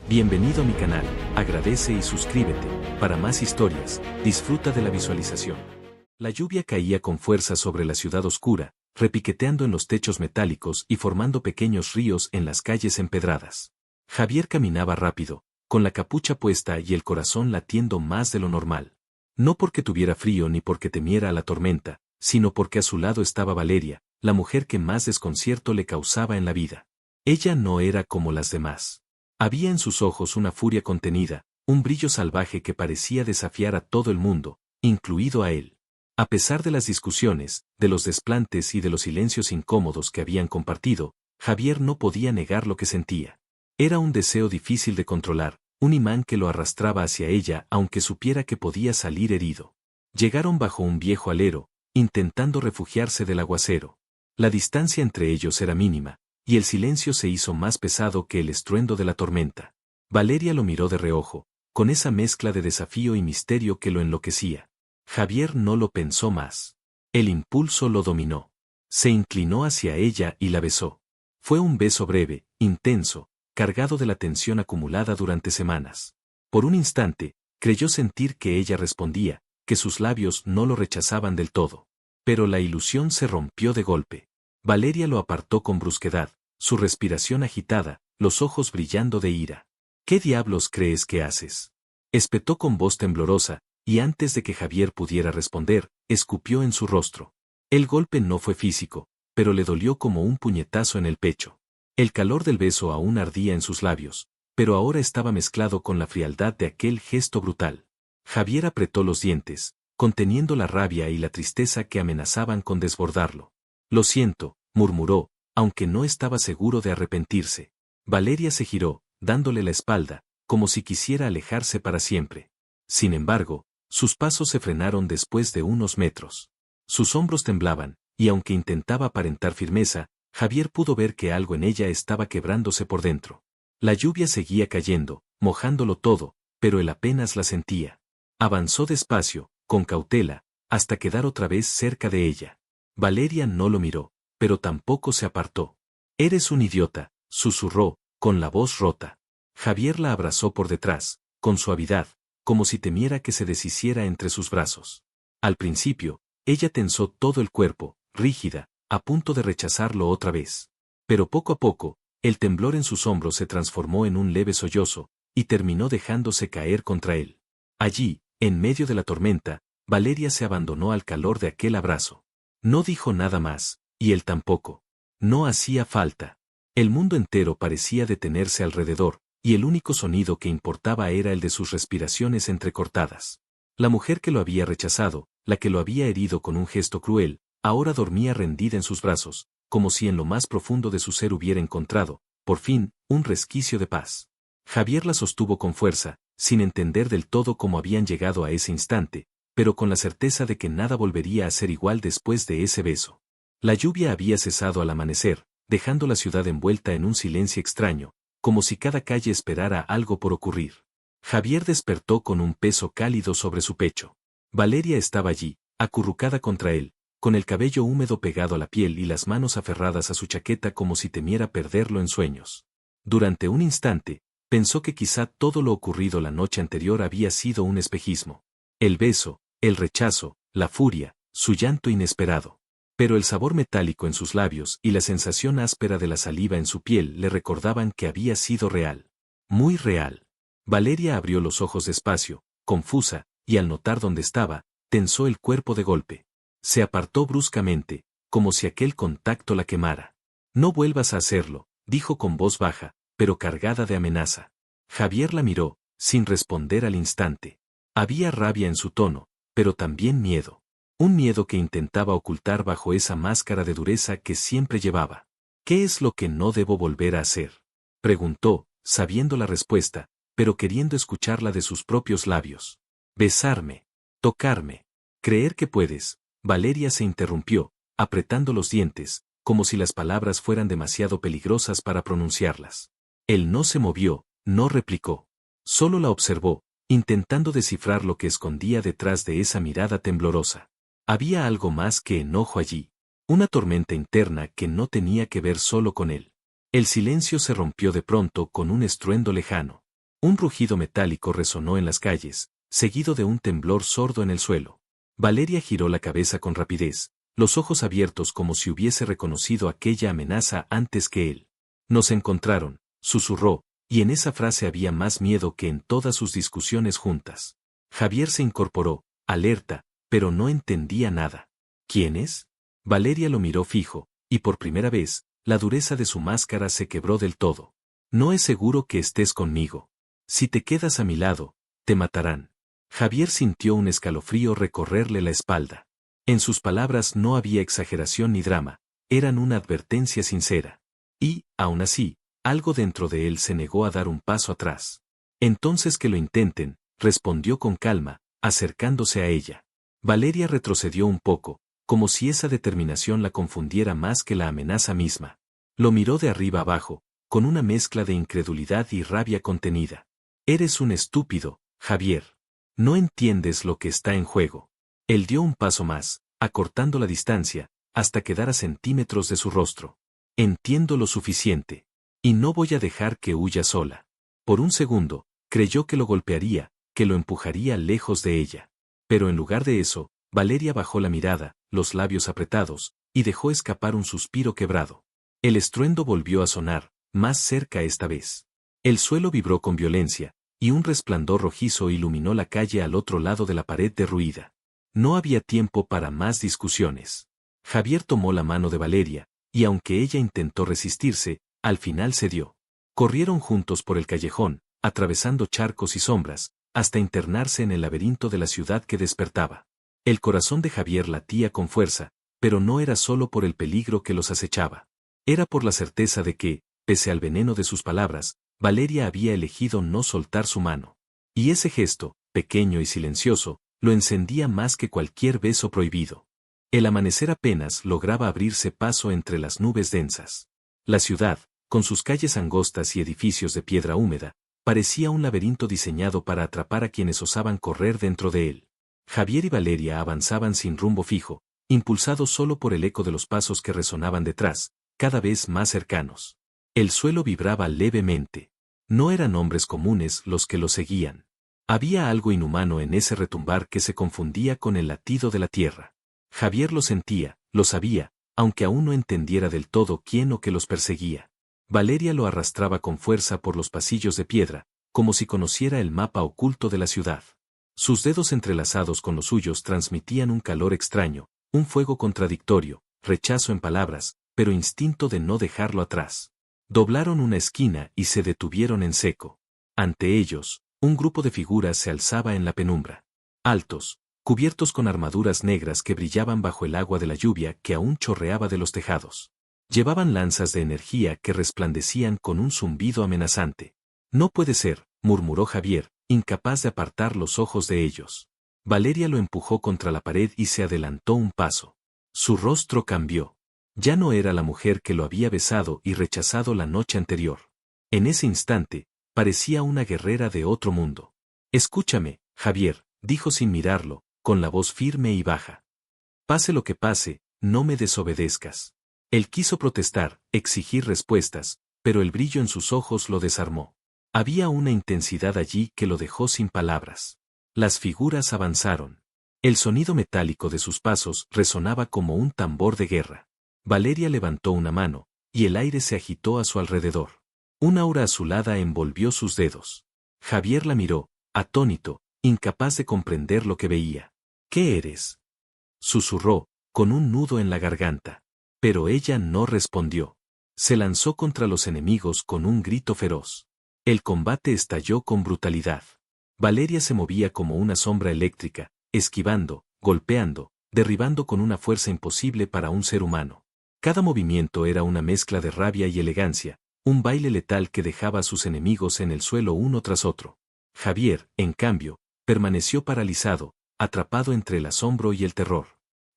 Bienvenido a mi canal, agradece y suscríbete. Para más historias, disfruta de la visualización. La lluvia caía con fuerza sobre la ciudad oscura, repiqueteando en los techos metálicos y formando pequeños ríos en las calles empedradas. Javier caminaba rápido, con la capucha puesta y el corazón latiendo más de lo normal. No porque tuviera frío ni porque temiera a la tormenta, sino porque a su lado estaba Valeria, la mujer que más desconcierto le causaba en la vida. Ella no era como las demás. Había en sus ojos una furia contenida, un brillo salvaje que parecía desafiar a todo el mundo, incluido a él. A pesar de las discusiones, de los desplantes y de los silencios incómodos que habían compartido, Javier no podía negar lo que sentía. Era un deseo difícil de controlar, un imán que lo arrastraba hacia ella aunque supiera que podía salir herido. Llegaron bajo un viejo alero, intentando refugiarse del aguacero. La distancia entre ellos era mínima, y el silencio se hizo más pesado que el estruendo de la tormenta. Valeria lo miró de reojo, con esa mezcla de desafío y misterio que lo enloquecía. Javier no lo pensó más. El impulso lo dominó. Se inclinó hacia ella y la besó. Fue un beso breve, intenso, cargado de la tensión acumulada durante semanas. Por un instante, creyó sentir que ella respondía, que sus labios no lo rechazaban del todo. Pero la ilusión se rompió de golpe. Valeria lo apartó con brusquedad, su respiración agitada, los ojos brillando de ira. ¿Qué diablos crees que haces?, espetó con voz temblorosa, y antes de que Javier pudiera responder, escupió en su rostro. El golpe no fue físico, pero le dolió como un puñetazo en el pecho. El calor del beso aún ardía en sus labios, pero ahora estaba mezclado con la frialdad de aquel gesto brutal. Javier apretó los dientes, conteniendo la rabia y la tristeza que amenazaban con desbordarlo. Lo siento, murmuró, aunque no estaba seguro de arrepentirse. Valeria se giró, dándole la espalda, como si quisiera alejarse para siempre. Sin embargo, sus pasos se frenaron después de unos metros. Sus hombros temblaban, y aunque intentaba aparentar firmeza, Javier pudo ver que algo en ella estaba quebrándose por dentro. La lluvia seguía cayendo, mojándolo todo, pero él apenas la sentía. Avanzó despacio, con cautela, hasta quedar otra vez cerca de ella. Valeria no lo miró, pero tampoco se apartó. «Eres un idiota», susurró, con la voz rota. Javier la abrazó por detrás, con suavidad, como si temiera que se deshiciera entre sus brazos. Al principio, ella tensó todo el cuerpo, rígida, a punto de rechazarlo otra vez. Pero poco a poco, el temblor en sus hombros se transformó en un leve sollozo, y terminó dejándose caer contra él. Allí, en medio de la tormenta, Valeria se abandonó al calor de aquel abrazo. No dijo nada más, y él tampoco. No hacía falta. El mundo entero parecía detenerse alrededor, y el único sonido que importaba era el de sus respiraciones entrecortadas. La mujer que lo había rechazado, la que lo había herido con un gesto cruel, ahora dormía rendida en sus brazos, como si en lo más profundo de su ser hubiera encontrado, por fin, un resquicio de paz. Javier la sostuvo con fuerza, sin entender del todo cómo habían llegado a ese instante, pero con la certeza de que nada volvería a ser igual después de ese beso. La lluvia había cesado al amanecer, dejando la ciudad envuelta en un silencio extraño, como si cada calle esperara algo por ocurrir. Javier despertó con un peso cálido sobre su pecho. Valeria estaba allí, acurrucada contra él, con el cabello húmedo pegado a la piel y las manos aferradas a su chaqueta como si temiera perderlo en sueños. Durante un instante, pensó que quizá todo lo ocurrido la noche anterior había sido un espejismo. El beso, el rechazo, la furia, su llanto inesperado. Pero el sabor metálico en sus labios y la sensación áspera de la saliva en su piel le recordaban que había sido real. Muy real. Valeria abrió los ojos despacio, confusa, y al notar dónde estaba, tensó el cuerpo de golpe. Se apartó bruscamente, como si aquel contacto la quemara. «No vuelvas a hacerlo», dijo con voz baja, pero cargada de amenaza. Javier la miró, sin responder al instante. Había rabia en su tono, pero también miedo. Un miedo que intentaba ocultar bajo esa máscara de dureza que siempre llevaba. «¿Qué es lo que no debo volver a hacer?», preguntó, sabiendo la respuesta, pero queriendo escucharla de sus propios labios. «Besarme. Tocarme. Creer que puedes». Valeria se interrumpió, apretando los dientes, como si las palabras fueran demasiado peligrosas para pronunciarlas. Él no se movió, no replicó. Solo la observó, intentando descifrar lo que escondía detrás de esa mirada temblorosa. Había algo más que enojo allí. Una tormenta interna que no tenía que ver solo con él. El silencio se rompió de pronto con un estruendo lejano. Un rugido metálico resonó en las calles, seguido de un temblor sordo en el suelo. Valeria giró la cabeza con rapidez, los ojos abiertos como si hubiese reconocido aquella amenaza antes que él. Nos encontraron, susurró, y en esa frase había más miedo que en todas sus discusiones juntas. Javier se incorporó, alerta, pero no entendía nada. ¿Quién es? Valeria lo miró fijo, y por primera vez, la dureza de su máscara se quebró del todo. No es seguro que estés conmigo. Si te quedas a mi lado, te matarán. Javier sintió un escalofrío recorrerle la espalda. En sus palabras no había exageración ni drama, eran una advertencia sincera. Y, aún así, algo dentro de él se negó a dar un paso atrás. Entonces que lo intenten, respondió con calma, acercándose a ella. Valeria retrocedió un poco, como si esa determinación la confundiera más que la amenaza misma. Lo miró de arriba abajo, con una mezcla de incredulidad y rabia contenida. Eres un estúpido, Javier. No entiendes lo que está en juego. Él dio un paso más, acortando la distancia, hasta quedar a centímetros de su rostro. Entiendo lo suficiente. Y no voy a dejar que huya sola. Por un segundo, creyó que lo golpearía, que lo empujaría lejos de ella. Pero en lugar de eso, Valeria bajó la mirada, los labios apretados, y dejó escapar un suspiro quebrado. El estruendo volvió a sonar, más cerca esta vez. El suelo vibró con violencia, y un resplandor rojizo iluminó la calle al otro lado de la pared derruida. No había tiempo para más discusiones. Javier tomó la mano de Valeria, y aunque ella intentó resistirse, al final cedió. Corrieron juntos por el callejón, atravesando charcos y sombras, hasta internarse en el laberinto de la ciudad que despertaba. El corazón de Javier latía con fuerza, pero no era solo por el peligro que los acechaba. Era por la certeza de que, pese al veneno de sus palabras, Valeria había elegido no soltar su mano. Y ese gesto, pequeño y silencioso, lo encendía más que cualquier beso prohibido. El amanecer apenas lograba abrirse paso entre las nubes densas. La ciudad, con sus calles angostas y edificios de piedra húmeda, parecía un laberinto diseñado para atrapar a quienes osaban correr dentro de él. Javier y Valeria avanzaban sin rumbo fijo, impulsados solo por el eco de los pasos que resonaban detrás, cada vez más cercanos. El suelo vibraba levemente. No eran hombres comunes los que lo seguían. Había algo inhumano en ese retumbar que se confundía con el latido de la tierra. Javier lo sentía, lo sabía, aunque aún no entendiera del todo quién o qué los perseguía. Valeria lo arrastraba con fuerza por los pasillos de piedra, como si conociera el mapa oculto de la ciudad. Sus dedos entrelazados con los suyos transmitían un calor extraño, un fuego contradictorio, rechazo en palabras, pero instinto de no dejarlo atrás. Doblaron una esquina y se detuvieron en seco. Ante ellos, un grupo de figuras se alzaba en la penumbra. Altos, cubiertos con armaduras negras que brillaban bajo el agua de la lluvia que aún chorreaba de los tejados. Llevaban lanzas de energía que resplandecían con un zumbido amenazante. No puede ser, murmuró Javier, incapaz de apartar los ojos de ellos. Valeria lo empujó contra la pared y se adelantó un paso. Su rostro cambió. Ya no era la mujer que lo había besado y rechazado la noche anterior. En ese instante, parecía una guerrera de otro mundo. Escúchame, Javier, dijo sin mirarlo, con la voz firme y baja. Pase lo que pase, no me desobedezcas. Él quiso protestar, exigir respuestas, pero el brillo en sus ojos lo desarmó. Había una intensidad allí que lo dejó sin palabras. Las figuras avanzaron. El sonido metálico de sus pasos resonaba como un tambor de guerra. Valeria levantó una mano, y el aire se agitó a su alrededor. Un aura azulada envolvió sus dedos. Javier la miró, atónito, incapaz de comprender lo que veía. ¿Qué eres?, susurró, con un nudo en la garganta. Pero ella no respondió. Se lanzó contra los enemigos con un grito feroz. El combate estalló con brutalidad. Valeria se movía como una sombra eléctrica, esquivando, golpeando, derribando con una fuerza imposible para un ser humano. Cada movimiento era una mezcla de rabia y elegancia, un baile letal que dejaba a sus enemigos en el suelo uno tras otro. Javier, en cambio, permaneció paralizado, atrapado entre el asombro y el terror.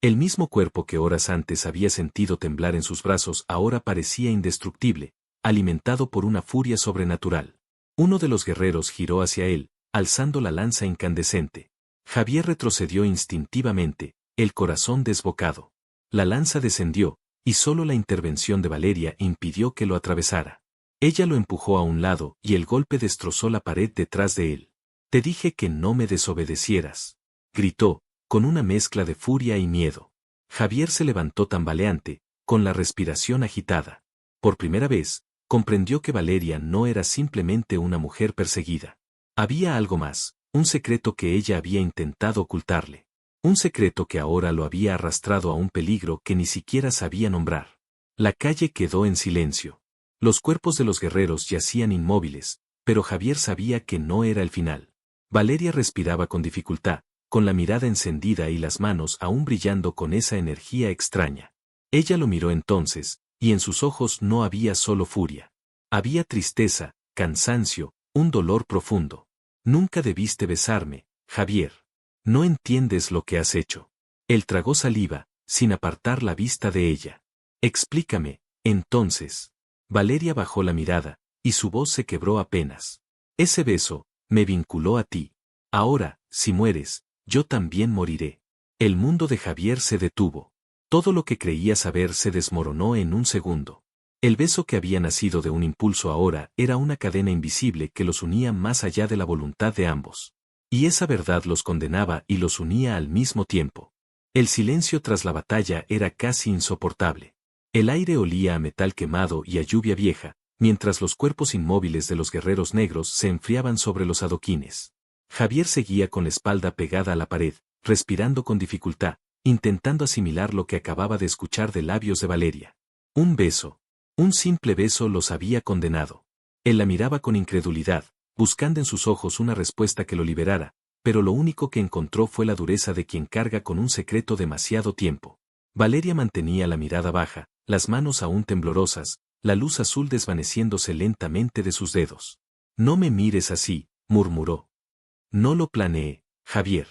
El mismo cuerpo que horas antes había sentido temblar en sus brazos ahora parecía indestructible, alimentado por una furia sobrenatural. Uno de los guerreros giró hacia él, alzando la lanza incandescente. Javier retrocedió instintivamente, el corazón desbocado. La lanza descendió, y solo la intervención de Valeria impidió que lo atravesara. Ella lo empujó a un lado y el golpe destrozó la pared detrás de él. Te dije que no me desobedecieras, gritó, con una mezcla de furia y miedo. Javier se levantó tambaleante, con la respiración agitada. Por primera vez, comprendió que Valeria no era simplemente una mujer perseguida. Había algo más, un secreto que ella había intentado ocultarle. Un secreto que ahora lo había arrastrado a un peligro que ni siquiera sabía nombrar. La calle quedó en silencio. Los cuerpos de los guerreros yacían inmóviles, pero Javier sabía que no era el final. Valeria respiraba con dificultad, con la mirada encendida y las manos aún brillando con esa energía extraña. Ella lo miró entonces, y en sus ojos no había solo furia. Había tristeza, cansancio, un dolor profundo. Nunca debiste besarme, Javier. No entiendes lo que has hecho. Él tragó saliva, sin apartar la vista de ella. Explícame, entonces. Valeria bajó la mirada, y su voz se quebró apenas. Ese beso, me vinculó a ti. Ahora, si mueres, yo también moriré. El mundo de Javier se detuvo. Todo lo que creía saber se desmoronó en un segundo. El beso que había nacido de un impulso ahora era una cadena invisible que los unía más allá de la voluntad de ambos. Y esa verdad los condenaba y los unía al mismo tiempo. El silencio tras la batalla era casi insoportable. El aire olía a metal quemado y a lluvia vieja, mientras los cuerpos inmóviles de los guerreros negros se enfriaban sobre los adoquines. Javier seguía con la espalda pegada a la pared, respirando con dificultad, intentando asimilar lo que acababa de escuchar de labios de Valeria. Un beso. Un simple beso los había condenado. Él la miraba con incredulidad, buscando en sus ojos una respuesta que lo liberara, pero lo único que encontró fue la dureza de quien carga con un secreto demasiado tiempo. Valeria mantenía la mirada baja, las manos aún temblorosas, la luz azul desvaneciéndose lentamente de sus dedos. No me mires así, murmuró. No lo planeé, Javier.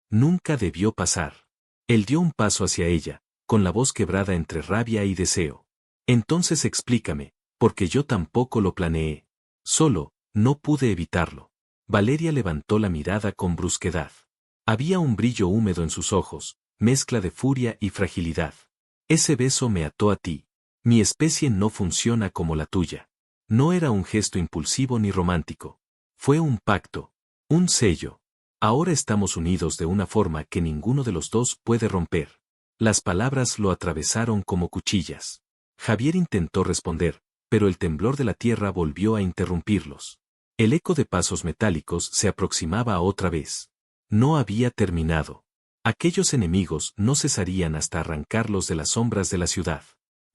Nunca debió pasar. Él dio un paso hacia ella, con la voz quebrada entre rabia y deseo. Entonces explícame, porque yo tampoco lo planeé. Solo, no pude evitarlo. Valeria levantó la mirada con brusquedad. Había un brillo húmedo en sus ojos, mezcla de furia y fragilidad. Ese beso me ató a ti. Mi especie no funciona como la tuya. No era un gesto impulsivo ni romántico. Fue un pacto. Un sello. Ahora estamos unidos de una forma que ninguno de los dos puede romper. Las palabras lo atravesaron como cuchillas. Javier intentó responder, pero el temblor de la tierra volvió a interrumpirlos. El eco de pasos metálicos se aproximaba otra vez. No había terminado. Aquellos enemigos no cesarían hasta arrancarlos de las sombras de la ciudad.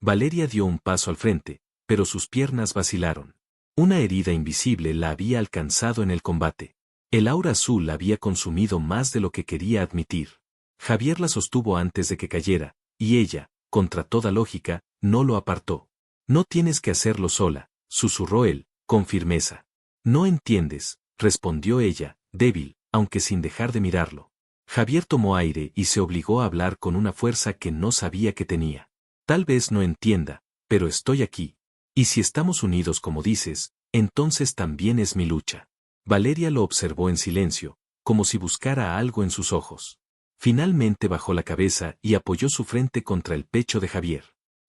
Valeria dio un paso al frente, pero sus piernas vacilaron. Una herida invisible la había alcanzado en el combate. El aura azul la había consumido más de lo que quería admitir. Javier la sostuvo antes de que cayera, y ella, contra toda lógica, no lo apartó. No tienes que hacerlo sola, susurró él, con firmeza. No entiendes, respondió ella, débil, aunque sin dejar de mirarlo. Javier tomó aire y se obligó a hablar con una fuerza que no sabía que tenía. Tal vez no entienda, pero estoy aquí. Y si estamos unidos como dices, entonces también es mi lucha. Valeria lo observó en silencio, como si buscara algo en sus ojos. Finalmente bajó la cabeza y apoyó su frente contra el pecho de Javier.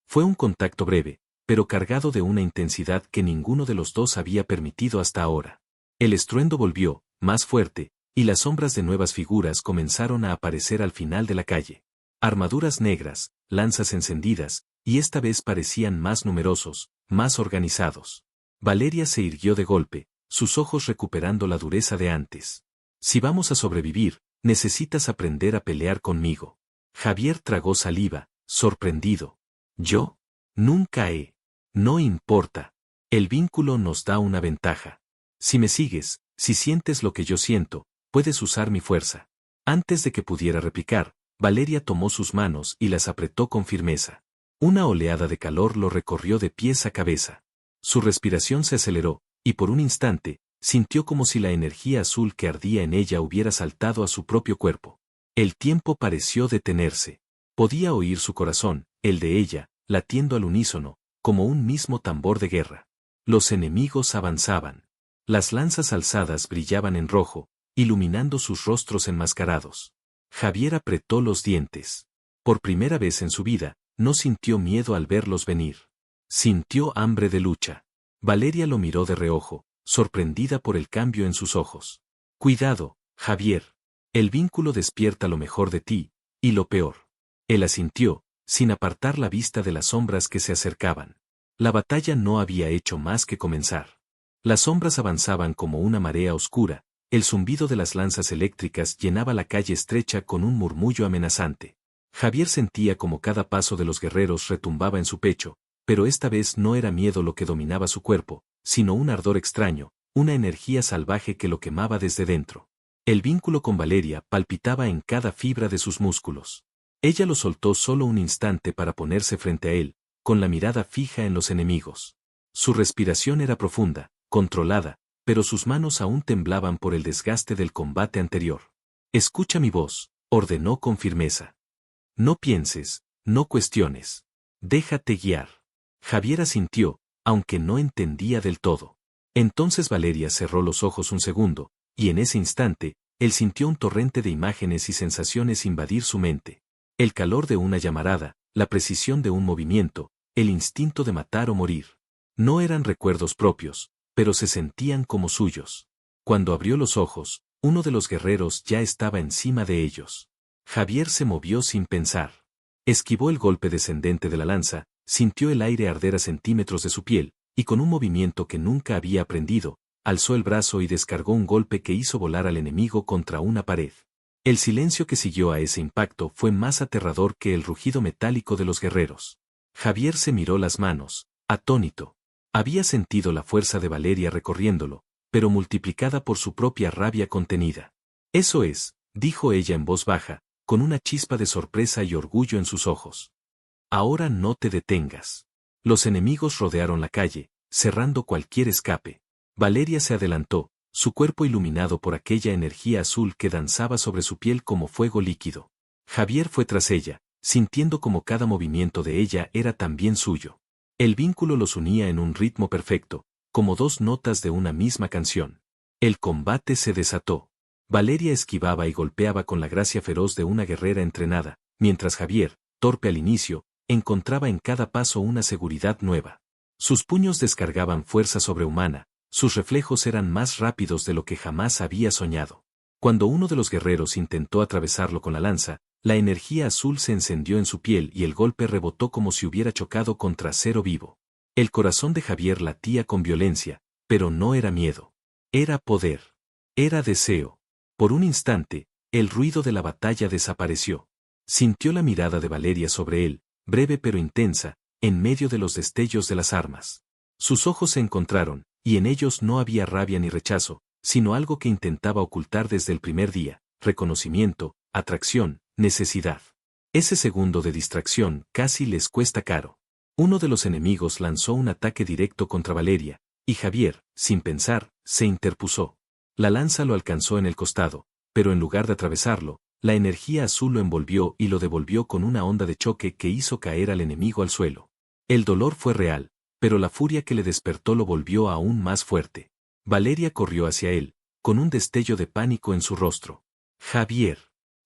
Fue un contacto breve, pero cargado de una intensidad que ninguno de los dos había permitido hasta ahora. El estruendo volvió, más fuerte, y las sombras de nuevas figuras comenzaron a aparecer al final de la calle. Armaduras negras, lanzas encendidas, y esta vez parecían más numerosos, más organizados. Valeria se irguió de golpe, sus ojos recuperando la dureza de antes. Si vamos a sobrevivir, necesitas aprender a pelear conmigo. Javier tragó saliva, sorprendido. ¿Yo? Nunca he. No importa. El vínculo nos da una ventaja. Si me sigues, si sientes lo que yo siento, puedes usar mi fuerza. Antes de que pudiera replicar, Valeria tomó sus manos y las apretó con firmeza. Una oleada de calor lo recorrió de pies a cabeza. Su respiración se aceleró, y por un instante, sintió como si la energía azul que ardía en ella hubiera saltado a su propio cuerpo. El tiempo pareció detenerse. Podía oír su corazón, el de ella, latiendo al unísono, como un mismo tambor de guerra. Los enemigos avanzaban. Las lanzas alzadas brillaban en rojo, iluminando sus rostros enmascarados. Javier apretó los dientes. Por primera vez en su vida, no sintió miedo al verlos venir. Sintió hambre de lucha. Valeria lo miró de reojo, sorprendida por el cambio en sus ojos. Cuidado, Javier. El vínculo despierta lo mejor de ti, y lo peor. Él asintió, sin apartar la vista de las sombras que se acercaban. La batalla no había hecho más que comenzar. Las sombras avanzaban como una marea oscura, el zumbido de las lanzas eléctricas llenaba la calle estrecha con un murmullo amenazante. Javier sentía como cada paso de los guerreros retumbaba en su pecho, pero esta vez no era miedo lo que dominaba su cuerpo, sino un ardor extraño, una energía salvaje que lo quemaba desde dentro. El vínculo con Valeria palpitaba en cada fibra de sus músculos. Ella lo soltó solo un instante para ponerse frente a él, con la mirada fija en los enemigos. Su respiración era profunda, controlada, pero sus manos aún temblaban por el desgaste del combate anterior. Escucha mi voz, ordenó con firmeza. No pienses, no cuestiones. Déjate guiar. Javier asintió, aunque no entendía del todo. Entonces Valeria cerró los ojos un segundo, y en ese instante, él sintió un torrente de imágenes y sensaciones invadir su mente. El calor de una llamarada, la precisión de un movimiento, el instinto de matar o morir. No eran recuerdos propios, pero se sentían como suyos. Cuando abrió los ojos, uno de los guerreros ya estaba encima de ellos. Javier se movió sin pensar. Esquivó el golpe descendente de la lanza, sintió el aire arder a centímetros de su piel, y con un movimiento que nunca había aprendido, alzó el brazo y descargó un golpe que hizo volar al enemigo contra una pared. El silencio que siguió a ese impacto fue más aterrador que el rugido metálico de los guerreros. Javier se miró las manos, atónito. Había sentido la fuerza de Valeria recorriéndolo, pero multiplicada por su propia rabia contenida. Eso es, dijo ella en voz baja, con una chispa de sorpresa y orgullo en sus ojos. Ahora no te detengas. Los enemigos rodearon la calle, cerrando cualquier escape. Valeria se adelantó, su cuerpo iluminado por aquella energía azul que danzaba sobre su piel como fuego líquido. Javier fue tras ella, sintiendo como cada movimiento de ella era también suyo. El vínculo los unía en un ritmo perfecto, como dos notas de una misma canción. El combate se desató. Valeria esquivaba y golpeaba con la gracia feroz de una guerrera entrenada, mientras Javier, torpe al inicio, encontraba en cada paso una seguridad nueva. Sus puños descargaban fuerza sobrehumana, sus reflejos eran más rápidos de lo que jamás había soñado. Cuando uno de los guerreros intentó atravesarlo con la lanza, la energía azul se encendió en su piel y el golpe rebotó como si hubiera chocado contra acero vivo. El corazón de Javier latía con violencia, pero no era miedo. Era poder. Era deseo. Por un instante, el ruido de la batalla desapareció. Sintió la mirada de Valeria sobre él, breve pero intensa, en medio de los destellos de las armas. Sus ojos se encontraron, y en ellos no había rabia ni rechazo, sino algo que intentaba ocultar desde el primer día: reconocimiento, atracción, necesidad. Ese segundo de distracción casi les cuesta caro. Uno de los enemigos lanzó un ataque directo contra Valeria, y Javier, sin pensar, se interpuso. La lanza lo alcanzó en el costado, pero en lugar de atravesarlo, la energía azul lo envolvió y lo devolvió con una onda de choque que hizo caer al enemigo al suelo. El dolor fue real, pero la furia que le despertó lo volvió aún más fuerte. Valeria corrió hacia él, con un destello de pánico en su rostro. Javier.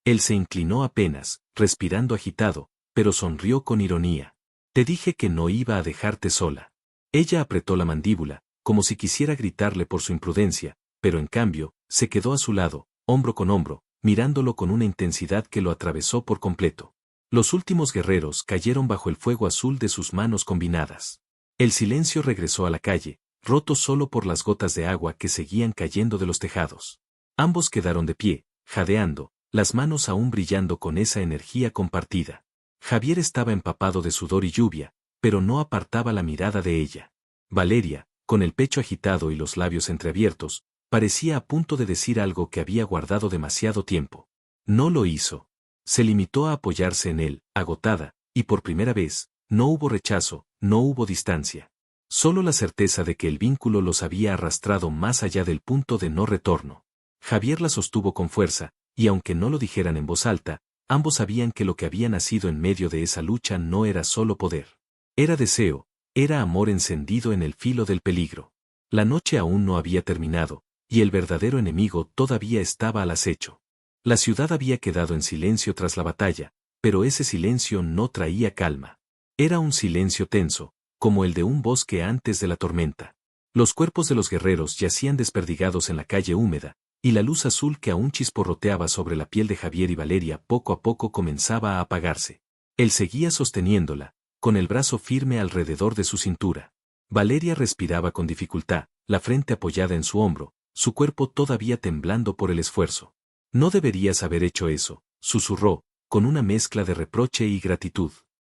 Él se inclinó apenas, respirando agitado, pero sonrió con ironía. Te dije que no iba a dejarte sola. Ella apretó la mandíbula, como si quisiera gritarle por su imprudencia, pero en cambio, se quedó a su lado, hombro con hombro, mirándolo con una intensidad que lo atravesó por completo. Los últimos guerreros cayeron bajo el fuego azul de sus manos combinadas. El silencio regresó a la calle, roto solo por las gotas de agua que seguían cayendo de los tejados. Ambos quedaron de pie, jadeando, las manos aún brillando con esa energía compartida. Javier estaba empapado de sudor y lluvia, pero no apartaba la mirada de ella. Valeria, con el pecho agitado y los labios entreabiertos, parecía a punto de decir algo que había guardado demasiado tiempo. No lo hizo. Se limitó a apoyarse en él, agotada, y por primera vez, no hubo rechazo, no hubo distancia. Solo la certeza de que el vínculo los había arrastrado más allá del punto de no retorno. Javier la sostuvo con fuerza, y aunque no lo dijeran en voz alta, ambos sabían que lo que había nacido en medio de esa lucha no era solo poder. Era deseo, era amor encendido en el filo del peligro. La noche aún no había terminado, y el verdadero enemigo todavía estaba al acecho. La ciudad había quedado en silencio tras la batalla, pero ese silencio no traía calma. Era un silencio tenso, como el de un bosque antes de la tormenta. Los cuerpos de los guerreros yacían desperdigados en la calle húmeda, y la luz azul que aún chisporroteaba sobre la piel de Javier y Valeria poco a poco comenzaba a apagarse. Él seguía sosteniéndola, con el brazo firme alrededor de su cintura. Valeria respiraba con dificultad, la frente apoyada en su hombro, su cuerpo todavía temblando por el esfuerzo. No deberías haber hecho eso, susurró, con una mezcla de reproche y gratitud.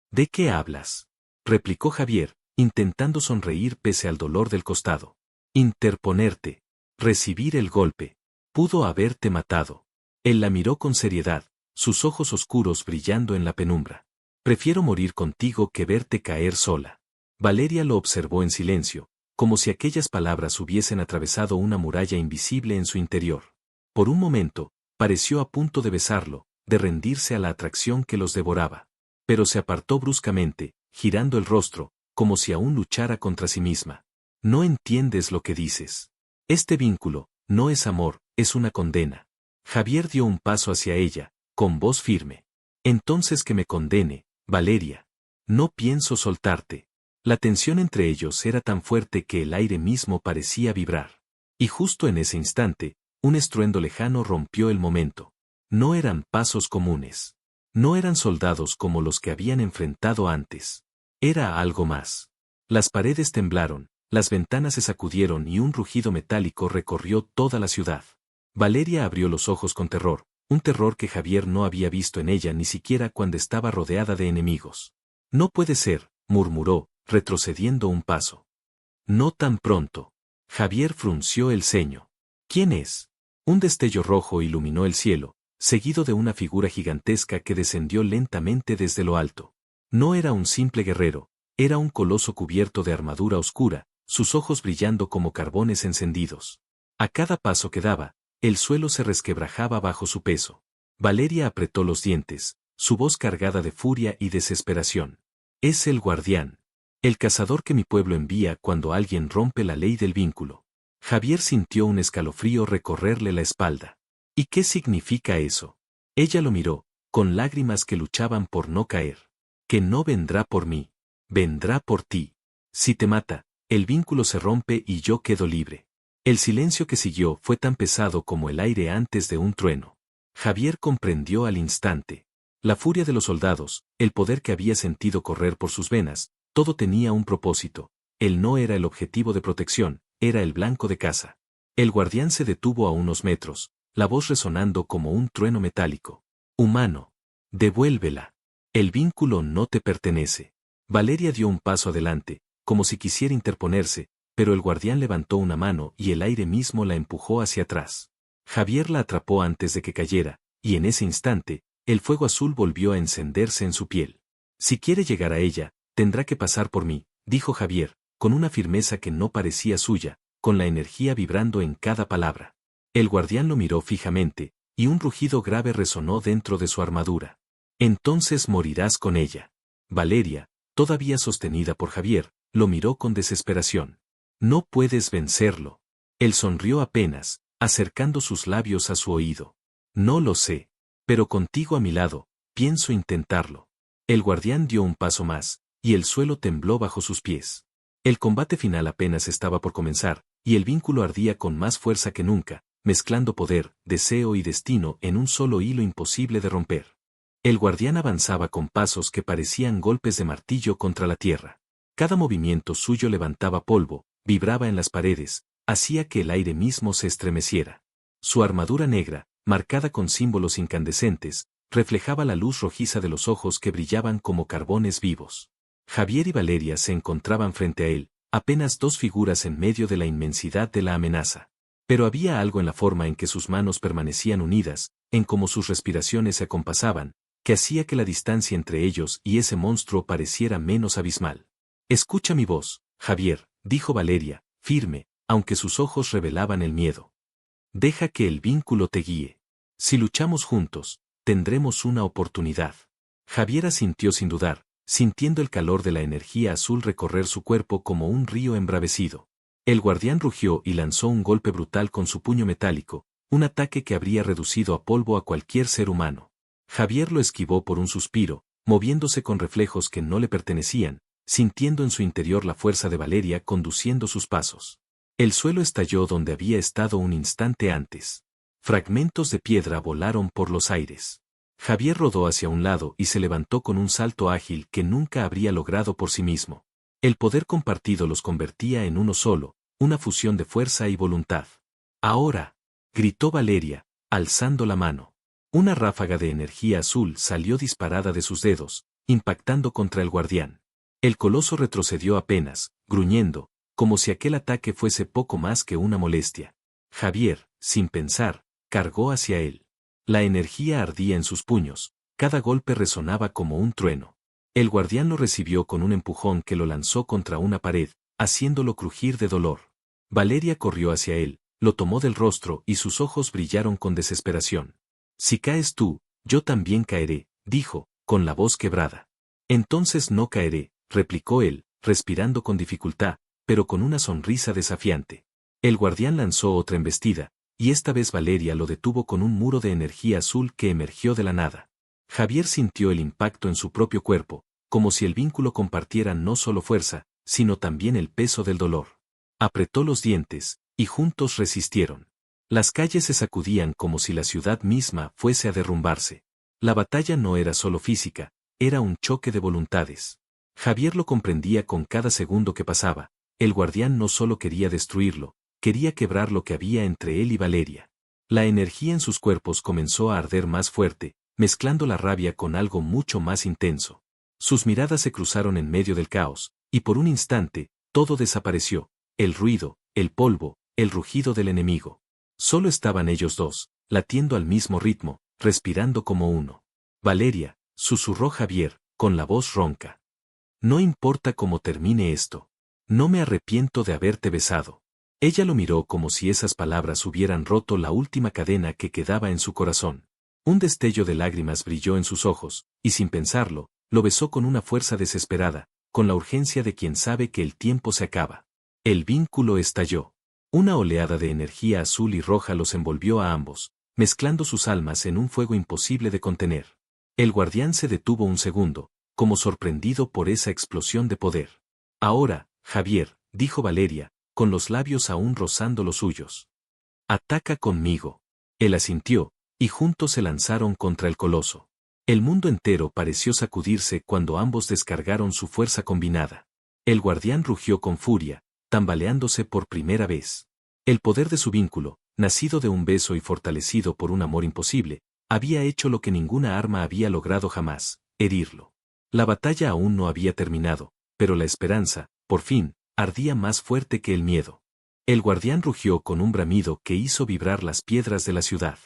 ¿De qué hablas?, replicó Javier, intentando sonreír pese al dolor del costado. Interponerte. Recibir el golpe. Pudo haberte matado. Él la miró con seriedad, sus ojos oscuros brillando en la penumbra. Prefiero morir contigo que verte caer sola. Valeria lo observó en silencio, como si aquellas palabras hubiesen atravesado una muralla invisible en su interior. Por un momento, pareció a punto de besarlo, de rendirse a la atracción que los devoraba. Pero se apartó bruscamente, girando el rostro, como si aún luchara contra sí misma. No entiendes lo que dices. Este vínculo, no es amor, es una condena. Javier dio un paso hacia ella, con voz firme. Entonces que me condene, Valeria. No pienso soltarte. La tensión entre ellos era tan fuerte que el aire mismo parecía vibrar. Y justo en ese instante, un estruendo lejano rompió el momento. No eran pasos comunes. No eran soldados como los que habían enfrentado antes. Era algo más. Las paredes temblaron, las ventanas se sacudieron y un rugido metálico recorrió toda la ciudad. Valeria abrió los ojos con terror, un terror que Javier no había visto en ella ni siquiera cuando estaba rodeada de enemigos. No puede ser, murmuró, retrocediendo un paso. No tan pronto. Javier frunció el ceño. ¿Quién es? Un destello rojo iluminó el cielo, seguido de una figura gigantesca que descendió lentamente desde lo alto. No era un simple guerrero, era un coloso cubierto de armadura oscura, sus ojos brillando como carbones encendidos. A cada paso que daba, el suelo se resquebrajaba bajo su peso. Valeria apretó los dientes, su voz cargada de furia y desesperación. Es el guardián. El cazador que mi pueblo envía cuando alguien rompe la ley del vínculo. Javier sintió un escalofrío recorrerle la espalda. ¿Y qué significa eso? Ella lo miró, con lágrimas que luchaban por no caer. Que no vendrá por mí. Vendrá por ti. Si te mata, el vínculo se rompe y yo quedo libre. El silencio que siguió fue tan pesado como el aire antes de un trueno. Javier comprendió al instante. La furia de los soldados, el poder que había sentido correr por sus venas, todo tenía un propósito. Él no era el objetivo de protección, era el blanco de caza. El guardián se detuvo a unos metros, la voz resonando como un trueno metálico. Humano. Devuélvela. El vínculo no te pertenece. Valeria dio un paso adelante, como si quisiera interponerse, pero el guardián levantó una mano y el aire mismo la empujó hacia atrás. Javier la atrapó antes de que cayera, y en ese instante, el fuego azul volvió a encenderse en su piel. Si quiere llegar a ella, tendrá que pasar por mí, dijo Javier, con una firmeza que no parecía suya, con la energía vibrando en cada palabra. El guardián lo miró fijamente, y un rugido grave resonó dentro de su armadura. Entonces morirás con ella. Valeria, todavía sostenida por Javier, lo miró con desesperación. No puedes vencerlo. Él sonrió apenas, acercando sus labios a su oído. No lo sé. Pero contigo a mi lado, pienso intentarlo. El guardián dio un paso más, y el suelo tembló bajo sus pies. El combate final apenas estaba por comenzar, y el vínculo ardía con más fuerza que nunca, mezclando poder, deseo y destino en un solo hilo imposible de romper. El guardián avanzaba con pasos que parecían golpes de martillo contra la tierra. Cada movimiento suyo levantaba polvo, vibraba en las paredes, hacía que el aire mismo se estremeciera. Su armadura negra, marcada con símbolos incandescentes, reflejaba la luz rojiza de los ojos que brillaban como carbones vivos. Javier y Valeria se encontraban frente a él, apenas dos figuras en medio de la inmensidad de la amenaza. Pero había algo en la forma en que sus manos permanecían unidas, en cómo sus respiraciones se acompasaban, que hacía que la distancia entre ellos y ese monstruo pareciera menos abismal. Escucha mi voz, Javier, dijo Valeria, firme, aunque sus ojos revelaban el miedo. Deja que el vínculo te guíe. Si luchamos juntos, tendremos una oportunidad. Javier asintió sin dudar, sintiendo el calor de la energía azul recorrer su cuerpo como un río embravecido. El guardián rugió y lanzó un golpe brutal con su puño metálico, un ataque que habría reducido a polvo a cualquier ser humano. Javier lo esquivó por un suspiro, moviéndose con reflejos que no le pertenecían, sintiendo en su interior la fuerza de Valeria conduciendo sus pasos. El suelo estalló donde había estado un instante antes. Fragmentos de piedra volaron por los aires. Javier rodó hacia un lado y se levantó con un salto ágil que nunca habría logrado por sí mismo. El poder compartido los convertía en uno solo, una fusión de fuerza y voluntad. Ahora, gritó Valeria, alzando la mano. Una ráfaga de energía azul salió disparada de sus dedos, impactando contra el guardián. El coloso retrocedió apenas, gruñendo, como si aquel ataque fuese poco más que una molestia. Javier, sin pensar, cargó hacia él. La energía ardía en sus puños, cada golpe resonaba como un trueno. El guardián lo recibió con un empujón que lo lanzó contra una pared, haciéndolo crujir de dolor. Valeria corrió hacia él, lo tomó del rostro y sus ojos brillaron con desesperación. Si caes tú, yo también caeré, dijo, con la voz quebrada. Entonces no caeré, replicó él, respirando con dificultad, pero con una sonrisa desafiante. El guardián lanzó otra embestida, y esta vez Valeria lo detuvo con un muro de energía azul que emergió de la nada. Javier sintió el impacto en su propio cuerpo, como si el vínculo compartiera no solo fuerza, sino también el peso del dolor. Apretó los dientes, y juntos resistieron. Las calles se sacudían como si la ciudad misma fuese a derrumbarse. La batalla no era solo física, era un choque de voluntades. Javier lo comprendía con cada segundo que pasaba. El guardián no solo quería destruirlo, quería quebrar lo que había entre él y Valeria. La energía en sus cuerpos comenzó a arder más fuerte, mezclando la rabia con algo mucho más intenso. Sus miradas se cruzaron en medio del caos, y por un instante, todo desapareció, el ruido, el polvo, el rugido del enemigo. Solo estaban ellos dos, latiendo al mismo ritmo, respirando como uno. Valeria, susurró Javier, con la voz ronca. No importa cómo termine esto. No me arrepiento de haberte besado. Ella lo miró como si esas palabras hubieran roto la última cadena que quedaba en su corazón. Un destello de lágrimas brilló en sus ojos, y sin pensarlo, lo besó con una fuerza desesperada, con la urgencia de quien sabe que el tiempo se acaba. El vínculo estalló. Una oleada de energía azul y roja los envolvió a ambos, mezclando sus almas en un fuego imposible de contener. El guardián se detuvo un segundo, como sorprendido por esa explosión de poder. Ahora, Javier, dijo Valeria, con los labios aún rozando los suyos. Ataca conmigo. Él asintió, y juntos se lanzaron contra el coloso. El mundo entero pareció sacudirse cuando ambos descargaron su fuerza combinada. El guardián rugió con furia, tambaleándose por primera vez. El poder de su vínculo, nacido de un beso y fortalecido por un amor imposible, había hecho lo que ninguna arma había logrado jamás, herirlo. La batalla aún no había terminado, pero la esperanza, por fin, ardía más fuerte que el miedo. El guardián rugió con un bramido que hizo vibrar las piedras de la ciudad.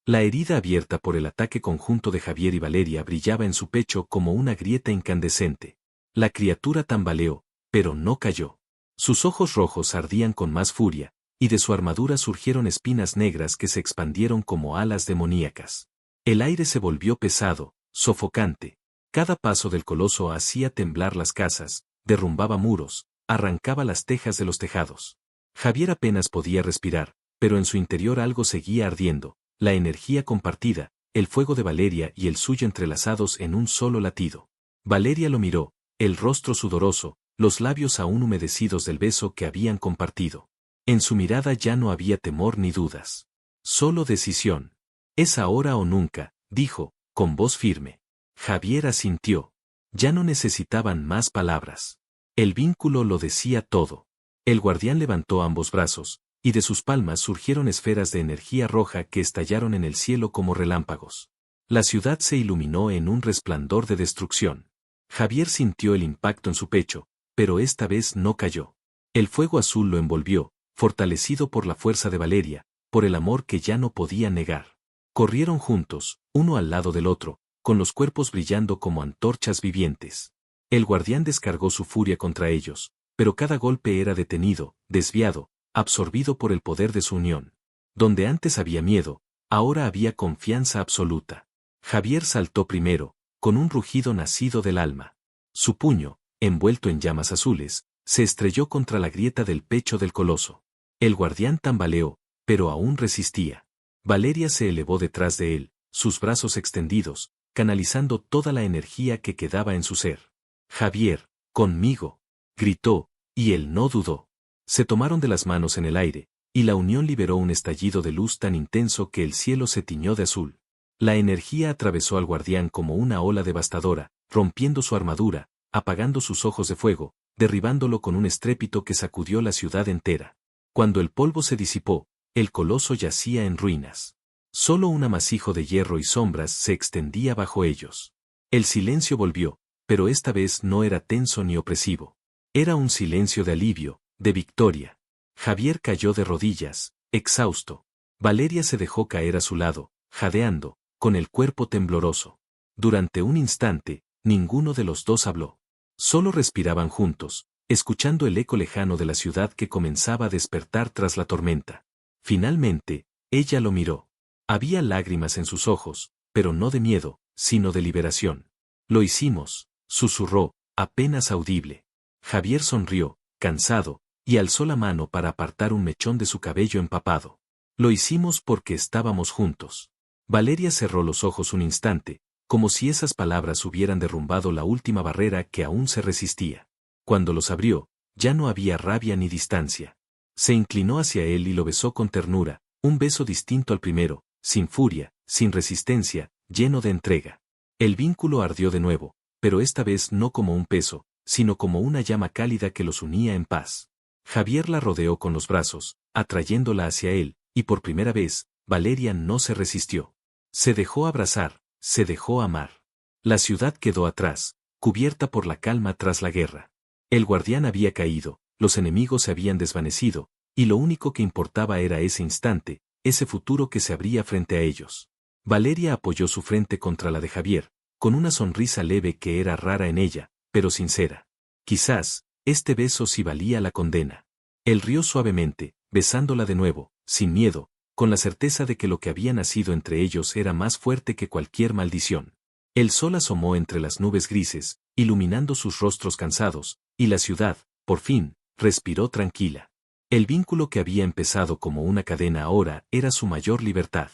La herida abierta por el ataque conjunto de Javier y Valeria brillaba en su pecho como una grieta incandescente. La criatura tambaleó, pero no cayó. Sus ojos rojos ardían con más furia, y de su armadura surgieron espinas negras que se expandieron como alas demoníacas. El aire se volvió pesado, sofocante. Cada paso del coloso hacía temblar las casas, derrumbaba muros, arrancaba las tejas de los tejados. Javier apenas podía respirar, pero en su interior algo seguía ardiendo, la energía compartida, el fuego de Valeria y el suyo entrelazados en un solo latido. Valeria lo miró, el rostro sudoroso, los labios aún humedecidos del beso que habían compartido. En su mirada ya no había temor ni dudas. Solo decisión. Es ahora o nunca, dijo, con voz firme. Javier asintió. Ya no necesitaban más palabras. El vínculo lo decía todo. El guardián levantó ambos brazos, y de sus palmas surgieron esferas de energía roja que estallaron en el cielo como relámpagos. La ciudad se iluminó en un resplandor de destrucción. Javier sintió el impacto en su pecho, pero esta vez no cayó. El fuego azul lo envolvió, fortalecido por la fuerza de Valeria, por el amor que ya no podía negar. Corrieron juntos, uno al lado del otro, con los cuerpos brillando como antorchas vivientes. El guardián descargó su furia contra ellos, pero cada golpe era detenido, desviado, absorbido por el poder de su unión. Donde antes había miedo, ahora había confianza absoluta. Javier saltó primero, con un rugido nacido del alma. Su puño, envuelto en llamas azules, se estrelló contra la grieta del pecho del coloso. El guardián tambaleó, pero aún resistía. Valeria se elevó detrás de él, sus brazos extendidos, canalizando toda la energía que quedaba en su ser. Javier, conmigo, gritó, y él no dudó. Se tomaron de las manos en el aire, y la unión liberó un estallido de luz tan intenso que el cielo se tiñó de azul. La energía atravesó al guardián como una ola devastadora, rompiendo su armadura, apagando sus ojos de fuego, derribándolo con un estrépito que sacudió la ciudad entera. Cuando el polvo se disipó, el coloso yacía en ruinas. Solo un amasijo de hierro y sombras se extendía bajo ellos. El silencio volvió, pero esta vez no era tenso ni opresivo. Era un silencio de alivio, de victoria. Javier cayó de rodillas, exhausto. Valeria se dejó caer a su lado, jadeando, con el cuerpo tembloroso. Durante un instante, ninguno de los dos habló. Solo respiraban juntos, escuchando el eco lejano de la ciudad que comenzaba a despertar tras la tormenta. Finalmente, ella lo miró. Había lágrimas en sus ojos, pero no de miedo, sino de liberación. Lo hicimos, susurró, apenas audible. Javier sonrió, cansado, y alzó la mano para apartar un mechón de su cabello empapado. Lo hicimos porque estábamos juntos. Valeria cerró los ojos un instante, como si esas palabras hubieran derrumbado la última barrera que aún se resistía. Cuando los abrió, ya no había rabia ni distancia. Se inclinó hacia él y lo besó con ternura, un beso distinto al primero, sin furia, sin resistencia, lleno de entrega. El vínculo ardió de nuevo, pero esta vez no como un peso, sino como una llama cálida que los unía en paz. Javier la rodeó con los brazos, atrayéndola hacia él, y por primera vez, Valeria no se resistió. Se dejó abrazar, se dejó amar. La ciudad quedó atrás, cubierta por la calma tras la guerra. El guardián había caído, los enemigos se habían desvanecido, y lo único que importaba era ese instante, ese futuro que se abría frente a ellos. Valeria apoyó su frente contra la de Javier, con una sonrisa leve que era rara en ella, pero sincera. Quizás, este beso sí valía la condena. Él rió suavemente, besándola de nuevo, sin miedo, con la certeza de que lo que había nacido entre ellos era más fuerte que cualquier maldición. El sol asomó entre las nubes grises, iluminando sus rostros cansados, y la ciudad, por fin, respiró tranquila. El vínculo que había empezado como una cadena ahora era su mayor libertad.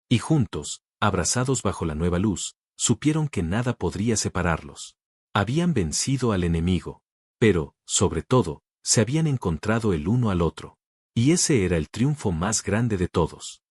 Y juntos, abrazados bajo la nueva luz, supieron que nada podría separarlos. Habían vencido al enemigo, pero, sobre todo, se habían encontrado el uno al otro. Y ese era el triunfo más grande de todos.